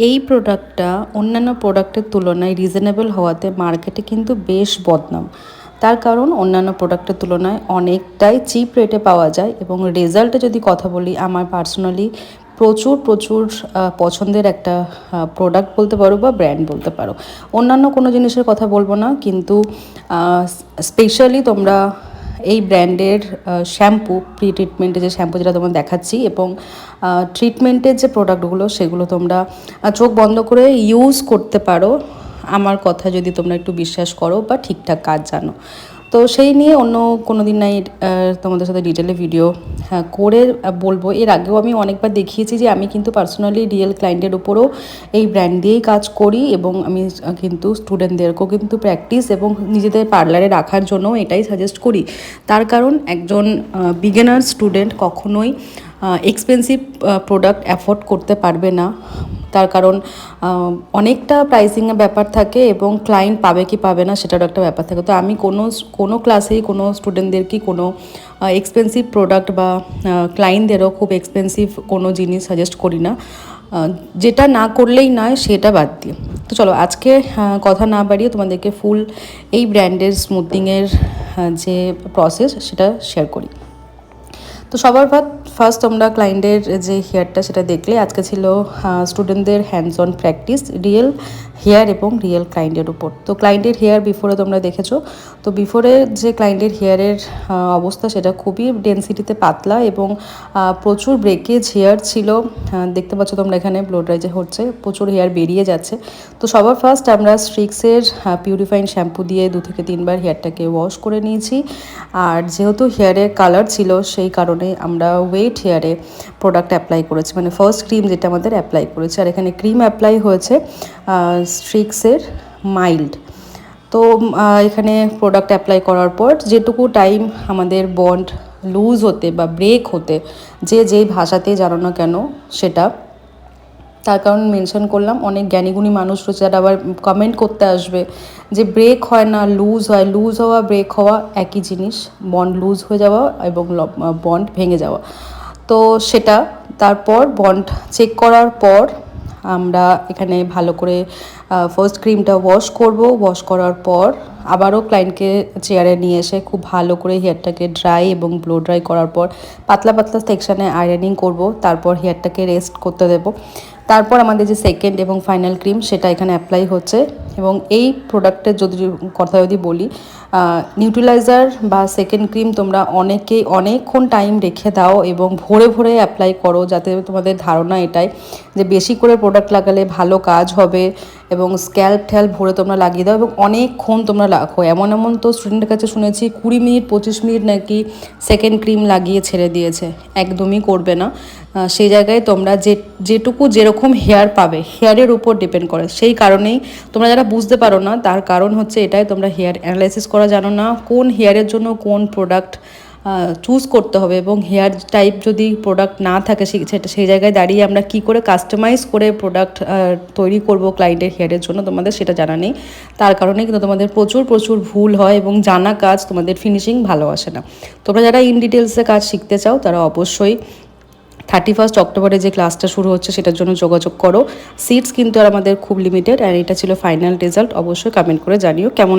এই প্রোডাক্টটা অন্যান্য প্রোডাক্টের তুলনায় রিজনেবল হওয়াতে মার্কেটে কিন্তু বেশ বদনাম। তার কারণ অন্যান্য প্রোডাক্টের তুলনায় অনেকটাই চিপ রেটে পাওয়া যায় এবং রেজাল্টে যদি কথা বলি, আমার পার্সোনালি প্রচুর প্রচুর পছন্দের একটা প্রোডাক্ট বলতে পারো বা ব্র্যান্ড বলতে পারো। অন্যান্য কোনো জিনিসের কথা বলবো না, কিন্তু স্পেশালি তোমরা এই ব্র্যান্ডের শ্যাম্পু, প্রি ট্রিটমেন্টের যে শ্যাম্পু যেটা তোমার দেখাচ্ছি, এবং ট্রিটমেন্টের যে প্রোডাক্টগুলো সেগুলো তোমরা চোখ বন্ধ করে ইউজ করতে পারো, আমার কথা যদি তোমরা একটু বিশ্বাস করো বা ঠিকঠাক কাজ জানো। তো সেই নিয়ে অন্য কোনো দিন নাই তোমাদের সাথে ডিটেলে ভিডিও করে বলবো। এর আগেও আমি অনেকবার দেখিয়েছি যে আমি কিন্তু পার্সোনালি রিয়েল ক্লায়েন্টের উপরও এই ব্র্যান্ড দিয়েই কাজ করি, এবং আমি কিন্তু স্টুডেন্টদেরকেও কিন্তু প্র্যাকটিস এবং নিজেদের পার্লারে রাখার জন্য এটাই সাজেস্ট করি। তার কারণ একজন বিগিনার স্টুডেন্ট কখনোই এক্সপেন্সিভ প্রোডাক্ট অ্যাফোর্ড করতে পারবে না। তার কারণ অনেকটা প্রাইসিংয়ের ব্যাপার থাকে এবং ক্লায়েন্ট পাবে কি পাবে না সেটারও একটা ব্যাপার থাকে। তো আমি কোনো ক্লাসেই কোনো স্টুডেন্টদেরকে কোনো এক্সপেন্সিভ প্রোডাক্ট বা ক্লায়েন্টদেরও খুব এক্সপেন্সিভ কোনো জিনিস সাজেস্ট করি না। যেটা না করলেই নয় সেটা বাদ দিয়ে। তো চলো আজকে কথা না বাড়িয়ে তোমাদেরকে ফুল এই ব্র্যান্ডের স্মুথনিংয়ের যে প্রসেস সেটা শেয়ার করি। তো সবার ফার্স্ট তোমরা ক্লায়েন্টের যে হেয়ারটা সেটা দেখলে। আজকে ছিল স্টুডেন্টদের hands on practice real hair এবং রিয়েল ক্লায়েন্টের উপর। তো ক্লায়েন্টের হেয়ার বিফোরে তোমরা দেখেছো। তো বিফোরে যে ক্লায়েন্টের হেয়ারের অবস্থা সেটা খুবই ডেন্সিটিতে পাতলা এবং প্রচুর ব্রেকেজ হেয়ার ছিল। দেখতে পাচ্ছ তোমরা এখানে ব্লো ড্রাই যে হচ্ছে, প্রচুর হেয়ার বেরিয়ে যাচ্ছে। তো সবার ফার্স্ট আমরা স্ট্রিক্সের পিউরিফাইং শ্যাম্পু দিয়ে 2 থেকে 3 বার হেয়ারটাকে ওয়াশ করে নিয়েছি। আর যেহেতু হেয়ারের কালার ছিল সেই কারণে আমরা ওয়েট হেয়ারে প্রোডাক্ট অ্যাপ্লাই করেছি, মানে ফার্স্ট ক্রিম যেটা আমাদের অ্যাপ্লাই করেছি। আর এখানে ক্রিম অ্যাপ্লাই হয়েছে স্ট্রিক্সের মাইল্ড। তো এখানে প্রোডাক্ট অ্যাপ্লাই করার পর যেটুকু টাইম আমাদের বন্ড লুজ হতে বা ব্রেক হতে যেই ভাষাতেই জানো না কেন সেটা, তার কারণ মেনশন করলাম। অনেক জ্ঞানীগুণী মানুষ রয়েছে যারা আবার কমেন্ট করতে আসবে যে ব্রেক হয় না লুজ হয়, লুজ হওয়া ব্রেক হওয়া একই জিনিস, বন্ড লুজ হয়ে যাওয়া এবং বন্ড ভেঙে যাওয়া। তো সেটা তারপর বন্ড চেক করার পর আমরা এখানে ভালো করে ফার্স্ট ক্রিমটা ওয়াশ করব। ওয়াশ করার পর আবারও ক্লায়েন্টকে চেয়ারে নিয়ে এসে খুব ভালো করে হেয়ারটাকে ড্রাই এবং ব্লো ড্রাই করার পর পাতলা পাতলা সেকশানে আয়রনিং করব। তারপর হেয়ারটাকে রেস্ট করতে দেব। তারপর আমাদের যে সেকেন্ড এবং ফাইনাল ক্রিম সেটা এখানে অ্যাপ্লাই হচ্ছে। এবং এই প্রোডাক্টের কথা যদি বলি, নিউট্রিলাইজার বা সেকেন্ড ক্রিম তোমরা অনেকেই অনেকক্ষণ টাইম রেখে দাও এবং ভোরে ভোরে অ্যাপ্লাই করো, যাতে তোমাদের ধারণা এটাই যে বেশি করে প্রোডাক্ট লাগালে ভালো কাজ হবে, এবং স্ক্যাল্প ভরে তোমরা লাগিয়ে দাও এবং অনেকক্ষণ তোমরা রাখো। এমন তো স্টুডেন্টের কাছে শুনেছি 20 মিনিট 25 মিনিট নাকি সেকেন্ড ক্রিম লাগিয়ে ছেড়ে দিয়েছে। একদমই করবে না। সেই জায়গায় তোমরা যেটুকু যেরকম হেয়ার পাবে হেয়ারের উপর ডিপেন্ড করে। সেই কারণেই তোমরা যারা বুঝতে পারো না, তার কারণ হচ্ছে এটাই, তোমরা হেয়ার অ্যানালাইসিস করা জানো না, কোন হেয়ারের জন্য কোন প্রোডাক্ট চুজ করতে হবে, এবং হেয়ার টাইপ যদি প্রোডাক্ট না থাকে সেই জায়গায় দাঁড়িয়ে আমরা কি করে কাস্টমাইজ করে প্রোডাক্ট তৈরি করব ক্লায়েন্টের হেয়ারের জন্য তোমাদের সেটা জানা নেই। তার কারণে কিন্তু তোমাদের প্রচুর প্রচুর ভুল হয় এবং জানা কাজ তোমাদের ফিনিশিং ভালো আসে না। তোমরা যারা ইন ডিটেলসে কাজ শিখতে চাও তারা অবশ্যই 31 অক্টোবরে যে ক্লাসটা শুরু হচ্ছে সেটার জন্য যোগাযোগ করো। সিটস কিন্তু আর আমাদের খুব লিমিটেড। আর এটা ছিল ফাইনাল রেজাল্ট। অবশ্যই কমেন্ট করে জানিও কেমন